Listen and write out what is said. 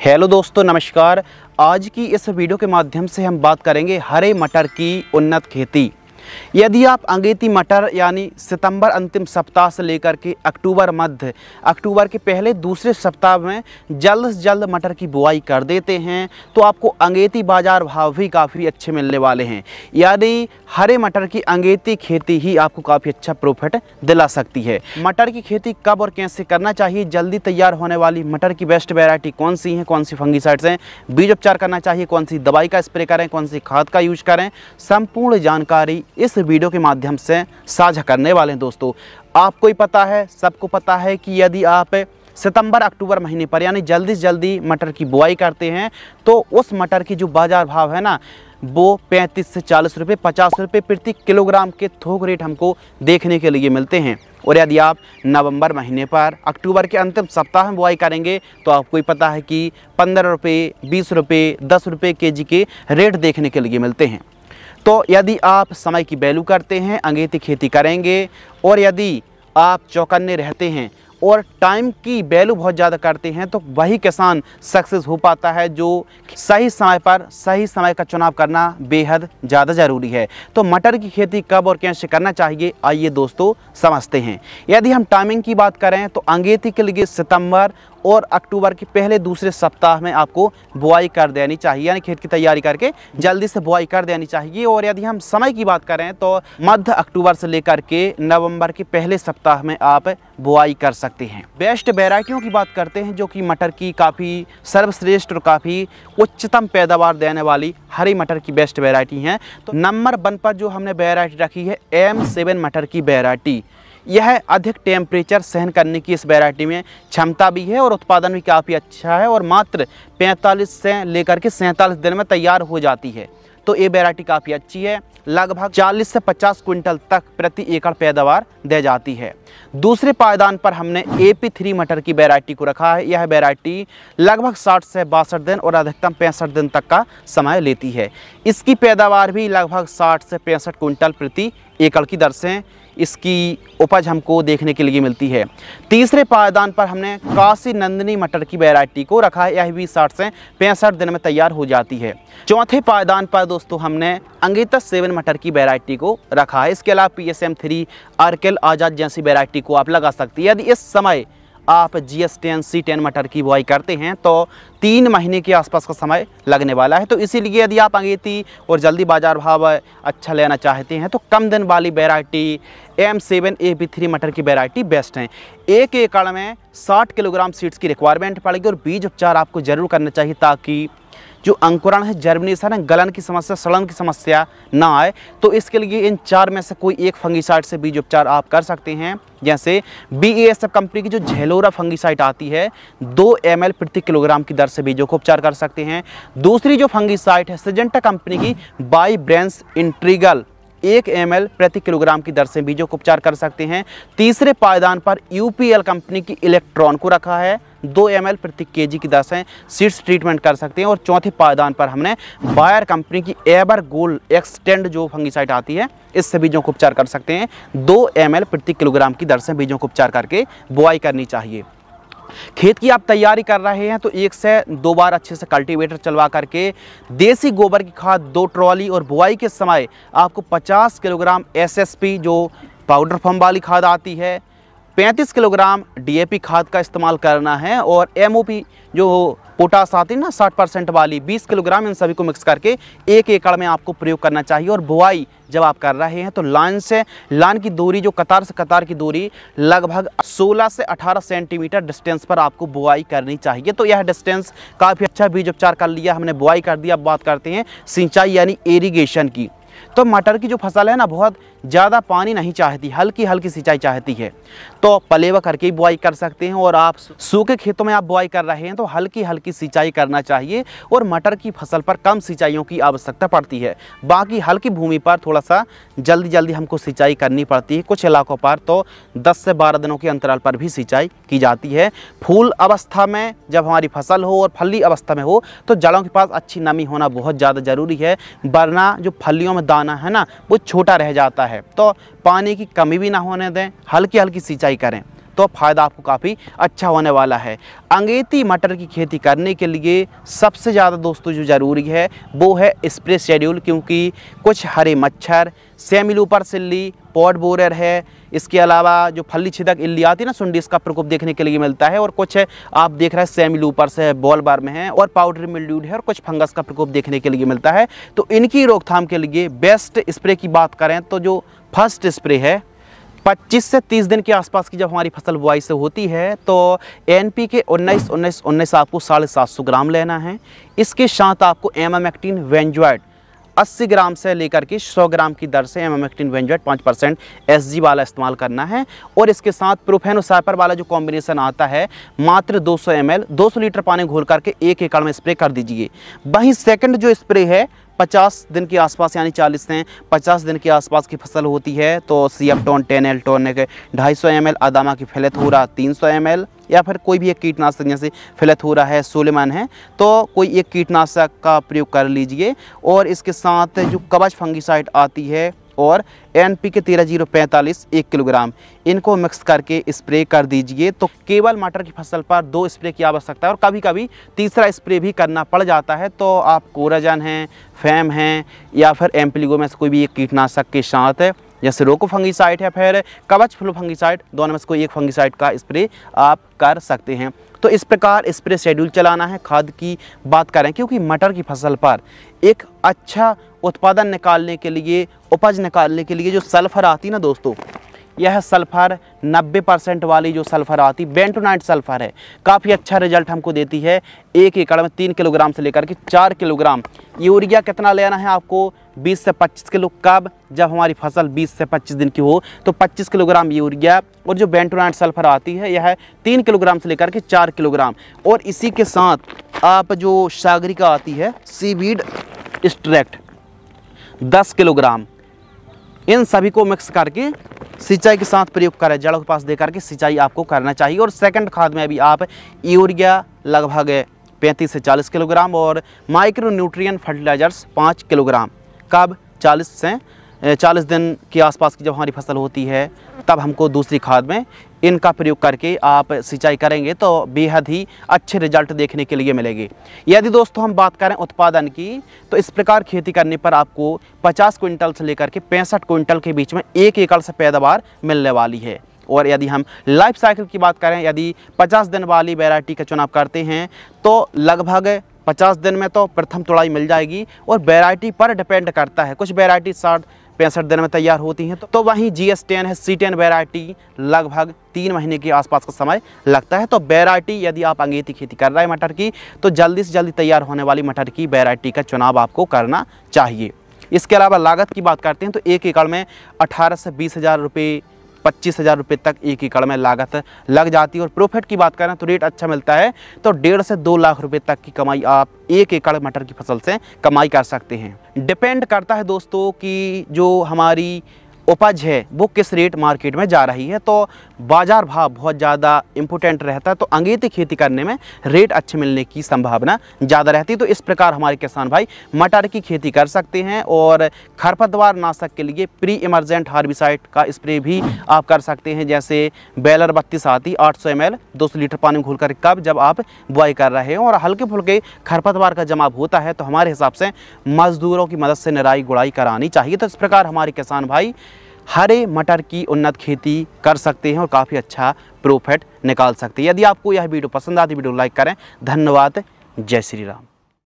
Hello दोस्तों, नमस्कार। आज की इस वीडियो के माध्यम से हम बात करेंगे हरे मटर की उन्नत खेती। यदि आप अगेती मटर यानी सितंबर अंतिम सप्ताह से लेकर के अक्टूबर के पहले दूसरे सप्ताह में जल्द से जल्द मटर की बुआई कर देते हैं तो आपको अगेती बाज़ार भाव भी काफ़ी अच्छे मिलने वाले हैं। यानी हरे मटर की अगेती खेती ही आपको काफ़ी अच्छा प्रॉफिट दिला सकती है। मटर की खेती कब और कैसे करना चाहिए, जल्दी तैयार होने वाली मटर की बेस्ट वैरायटी कौन सी है, कौन सी फंगीसाइड्स हैं, बीज उपचार करना चाहिए, कौन सी दवाई का स्प्रे करें, कौन सी खाद का यूज करें, संपूर्ण जानकारी इस वीडियो के माध्यम से साझा करने वाले हैं। दोस्तों, आपको ही पता है, सबको पता है कि यदि आप सितंबर अक्टूबर महीने पर यानी जल्दी से जल्दी मटर की बुआई करते हैं तो उस मटर की जो बाज़ार भाव है ना, वो 35 से 40 रुपये, 50 रुपये प्रति किलोग्राम के थोक रेट हमको देखने के लिए मिलते हैं। और यदि आप नवंबर महीने पर अक्टूबर के अंतिम सप्ताह में बुआई करेंगे तो आपको ही पता है कि 15 रुपये, 20 रुपये, 10 रुपये केजी के रेट देखने के लिए मिलते हैं। तो यदि आप समय की वैल्यू करते हैं, अगेती खेती करेंगे और यदि आप चौकन्ने रहते हैं और टाइम की वैल्यू बहुत ज़्यादा करते हैं तो वही किसान सक्सेस हो पाता है जो सही समय पर सही समय का चुनाव करना बेहद ज़्यादा ज़रूरी है। तो मटर की खेती कब और कैसे करना चाहिए, आइए दोस्तों समझते हैं। यदि हम टाइमिंग की बात करें तो अगेती के लिए सितंबर और अक्टूबर के पहले दूसरे सप्ताह में आपको बुआई कर देनी चाहिए, यानी खेत की तैयारी करके जल्दी से बुआई कर देनी चाहिए। और यदि हम समय की बात करें तो मध्य अक्टूबर से लेकर के नवंबर के पहले सप्ताह में आप बुआई कर सकते हैं। बेस्ट वैरायटियों की बात करते हैं जो कि मटर की काफ़ी सर्वश्रेष्ठ और काफ़ी उच्चतम पैदावार देने वाली हरी मटर की बेस्ट वैरायटी हैं। तो नंबर 1 पर जो हमने वैरायटी रखी है M7 मटर की वैरायटी। यह अधिक टेम्परेचर सहन करने की इस वैरायटी में क्षमता भी है और उत्पादन भी काफ़ी अच्छा है और मात्र 45 से लेकर के 47 दिन में तैयार हो जाती है। तो ये वैरायटी काफ़ी अच्छी है, लगभग 40 से 50 क्विंटल तक प्रति एकड़ पैदावार दे जाती है। दूसरे पायदान पर हमने AP3 मटर की वैरायटी को रखा है। यह वैरायटी लगभग 60 से 62 दिन और अधिकतम 65 दिन तक का समय लेती है। इसकी पैदावार भी लगभग 60 से 65 क्विंटल प्रति एकड़ की दर से इसकी उपज हमको देखने के लिए मिलती है। तीसरे पायदान पर हमने काशी नंदिनी मटर की वैरायटी को रखा है। यह भी 60 से 65 दिन में तैयार हो जाती है। चौथे पायदान पर दोस्तों हमने अंगीता 7 मटर की वैरायटी को रखा है। इसके अलावा PSM3, अर्केल आज़ाद जैसी वैरायटी को आप लगा सकती है। यदि इस समय आप GS10 C10 मटर की बुआई करते हैं तो 3 महीने के आसपास का समय लगने वाला है। तो इसीलिए यदि आप अगेती और जल्दी बाजार भाव अच्छा लेना चाहते हैं तो कम दिन वाली वैरायटी M7 AP3 मटर की वैरायटी बेस्ट है। 1 एकड़ में 60 किलोग्राम सीड्स की रिक्वायरमेंट पड़ेगी और बीज उपचार आपको जरूर करना चाहिए ताकि जो अंकुरण है, जर्मिनेशन है, गलन की समस्या, सड़न की समस्या ना आए। तो इसके लिए इन 4 में से कोई एक फंगीसाइड से बीज उपचार आप कर सकते हैं। जैसे BASF कंपनी की जो झेलोरा फंगीसाइड आती है 2 ml प्रति किलोग्राम की दर से बीजों को उपचार कर सकते हैं। दूसरी जो फंगीसाइड है सिजेंटा कंपनी की बाइब्रेंस इंट्रीगल 1 ml प्रति किलोग्राम की दर से बीजों को उपचार कर सकते हैं। तीसरे पायदान पर UPL कंपनी की इलेक्ट्रॉन को रखा है 2 ml प्रति केजी की दर से सीड्स ट्रीटमेंट कर सकते हैं। और चौथे पायदान पर हमने बायर कंपनी की एवर गोल्ड एक्सटेंड जो फंगीसाइड आती है इससे बीजों को उपचार कर सकते हैं। 2 ml प्रति किलोग्राम की दर से बीजों को उपचार करके बुआई करनी चाहिए। खेत की आप तैयारी कर रहे हैं तो 1 से 2 बार अच्छे से कल्टीवेटर चलवा करके देसी गोबर की खाद 2 ट्रॉली और बुआई के समय आपको 50 किलोग्राम SSP जो पाउडर फॉर्म वाली खाद आती है, 35 किलोग्राम DAP खाद का इस्तेमाल करना है और MOP जो पोटास आती है ना 60% वाली 20 किलोग्राम, इन सभी को मिक्स करके 1 एकड़ में आपको प्रयोग करना चाहिए। और बुआई जब आप कर रहे हैं तो लाइन से लाइन की दूरी, जो कतार से कतार की दूरी, लगभग 16 से 18 सेंटीमीटर डिस्टेंस पर आपको बुआई करनी चाहिए। तो यह डिस्टेंस काफ़ी अच्छा। बीज उपचार कर लिया हमने, बुआई कर दिया। अब बात करते हैं सिंचाई यानी इरिगेशन की। तो मटर की जो फसल है ना, बहुत ज़्यादा पानी नहीं चाहती, हल्की हल्की सिंचाई चाहती है। तो पलेवा करके ही बुआई कर सकते हैं। और आप सूखे खेतों में आप बुआई कर रहे हैं तो हल्की हल्की सिंचाई करना चाहिए। और मटर की फसल पर कम सिंचाइयों की आवश्यकता पड़ती है। बाकी हल्की भूमि पर थोड़ा सा जल्दी हमको सिंचाई करनी पड़ती है। कुछ इलाकों पर तो 10 से 12 दिनों के अंतराल पर भी सिंचाई की जाती है। फूल अवस्था में जब हमारी फसल हो और फली अवस्था में हो तो जड़ों के पास अच्छी नमी होना बहुत ज़्यादा ज़रूरी है, वरना जो फलियों में दाना है ना वो छोटा रह जाता है। तो पानी की कमी भी ना होने दें, हल्की हल्की सिंचाई करें। तो फ़ायदा आपको काफ़ी अच्छा होने वाला है। अंगेती मटर की खेती करने के लिए सबसे ज़्यादा दोस्तों जो ज़रूरी है वो है स्प्रे शेड्यूल, क्योंकि कुछ हरे मच्छर, सेमी लूपर सिल्ली, पॉड बोरर है, इसके अलावा जो फली छिदक इल्ली आती है ना सुंडी, इसका प्रकोप देखने के लिए मिलता है। और कुछ आप देख रहे हैं सेमी लूपर्स है, बॉल बार्म है और पाउडर मिल्ड्यूड है और कुछ फंगस का प्रकोप देखने के लिए मिलता है। तो इनकी रोकथाम के लिए बेस्ट स्प्रे की बात करें तो जो फर्स्ट स्प्रे है 25 से 30 दिन के आसपास की जब हमारी फसल बुआई से होती है तो NPK 19-19-19 आपको 750 ग्राम लेना है। इसके साथ आपको एमामेक्टिन वेंजोएट 80 ग्राम से लेकर के 100 ग्राम की दर से एमामेक्टिन वेंजोएट 5% SG वाला इस्तेमाल करना है। और इसके साथ प्रोफेनोसाइपर वाला जो कॉम्बिनेशन आता है मात्र 200 ml 200 लीटर पानी घोल करके 1 एकड़ में स्प्रे कर दीजिए। वहीं सेकंड जो स्प्रे है 50 दिन के आसपास यानी 40 से 50 दिन के आसपास की फसल होती है तो सिएप्टोन 10L टॉनिक 250 ml, अदामा की फेलेथोरा 300 ml या फिर कोई भी एक कीटनाशक जैसे फेलेथोरा है, सोलेमन है, तो कोई एक कीटनाशक का प्रयोग कर लीजिए। और इसके साथ जो कवच फंगिसाइड आती है और NPK 13-0-45 1 किलोग्राम, इनको मिक्स करके स्प्रे कर दीजिए। तो केवल मटर की फसल पर 2 स्प्रे की आवश्यकता है और कभी कभी तीसरा स्प्रे भी करना पड़ जाता है। तो आप कोराजन हैं, फैम हैं या फिर एम्प्लीगो में से कोई भी एक कीटनाशक के साथ जैसे रोको फंगिसाइड है फिर कवच फ्लू फंगिसाइड, दोनों में से कोई एक फंगिसाइड का स्प्रे आप कर सकते हैं। तो इस प्रकार स्प्रे शेड्यूल चलाना है। खाद की बात करें, क्योंकि मटर की फसल पर एक अच्छा उत्पादन निकालने के लिए, उपज निकालने के लिए जो सल्फर आती ना दोस्तों, यह सल्फर 90% वाली जो सल्फर आती बेंटोनाइट सल्फर है, काफ़ी अच्छा रिजल्ट हमको देती है। 1 एकड़ में 3 किलोग्राम से लेकर के 4 किलोग्राम। यूरिया कितना लेना है आपको? 20 से 25 किलो। कब? जब हमारी फसल 20 से 25 दिन की हो तो 25 किलोग्राम यूरिया। और जो बेंटोनाइट सल्फर आती है यह 3 किलोग्राम से लेकर के 4 किलोग्राम। और इसी के साथ आप जो सागरिका आती है सीवीड एक्सट्रैक्ट 10 किलोग्राम, इन सभी को मिक्स करके सिंचाई के साथ प्रयोग करें। जड़ों के पास दे करके सिंचाई आपको करना चाहिए। और सेकंड खाद में भी आप यूरिया लगभग 35 से 40 किलोग्राम और माइक्रो न्यूट्रिएंट फर्टिलाइजर्स 5 किलोग्राम। कब? 40 से 40 दिन के आसपास की जब हमारी फसल होती है तब हमको दूसरी खाद में इनका प्रयोग करके आप सिंचाई करेंगे तो बेहद ही अच्छे रिजल्ट देखने के लिए मिलेंगे। यदि दोस्तों हम बात करें उत्पादन की तो इस प्रकार खेती करने पर आपको 50 क्विंटल से लेकर के 65 क्विंटल के बीच में 1 एकड़ से पैदावार मिलने वाली है। और यदि हम लाइफ साइकिल की बात करें, यदि 50 दिन वाली वैरायटी का चुनाव करते हैं तो लगभग 50 दिन में तो प्रथम तुड़ाई मिल जाएगी। और वैरायटी पर डिपेंड करता है, कुछ वैरायटी 60-65 दिन में तैयार होती हैं तो वहीं GS10 है, C10 वैरायटी लगभग 3 महीने के आसपास का समय लगता है। तो वैरायटी यदि आप अंगेती खेती कर रहे हैं मटर की तो जल्दी से जल्दी तैयार होने वाली मटर की वैरायटी का चुनाव आपको करना चाहिए। इसके अलावा लागत की बात करते हैं तो 1 एकड़ में 18 से 20 हज़ार रुपये, 25,000 रुपये तक 1 एकड़ में लागत लग जाती है। और प्रॉफिट की बात करें तो रेट अच्छा मिलता है तो 1.5 से 2 लाख रुपए तक की कमाई आप 1 एकड़ मटर की फसल से कमाई कर सकते हैं। डिपेंड करता है दोस्तों कि जो हमारी उपज है वो किस रेट मार्केट में जा रही है। तो बाजार भाव बहुत ज़्यादा इम्पोर्टेंट रहता है, तो अंगेती खेती करने में रेट अच्छे मिलने की संभावना ज़्यादा रहती है। तो इस प्रकार हमारे किसान भाई मटर की खेती कर सकते हैं। और खरपतवार नाशक के लिए प्री इमरजेंट हार्बिसाइड का स्प्रे भी आप कर सकते हैं, जैसे बेलर 32 आती 800 ml 200 लीटर पानी घोल कर, कब? जब आप बुआई कर रहे हैं और हल्के फुल्के खरपतवार का जमाव होता है तो हमारे हिसाब से मजदूरों की मदद से निराई गुड़ाई करानी चाहिए। तो इस प्रकार हमारे किसान भाई हरे मटर की उन्नत खेती कर सकते हैं और काफ़ी अच्छा प्रॉफिट निकाल सकते हैं। यदि आपको यह वीडियो पसंद आती वीडियो लाइक करें। धन्यवाद। जय श्री राम।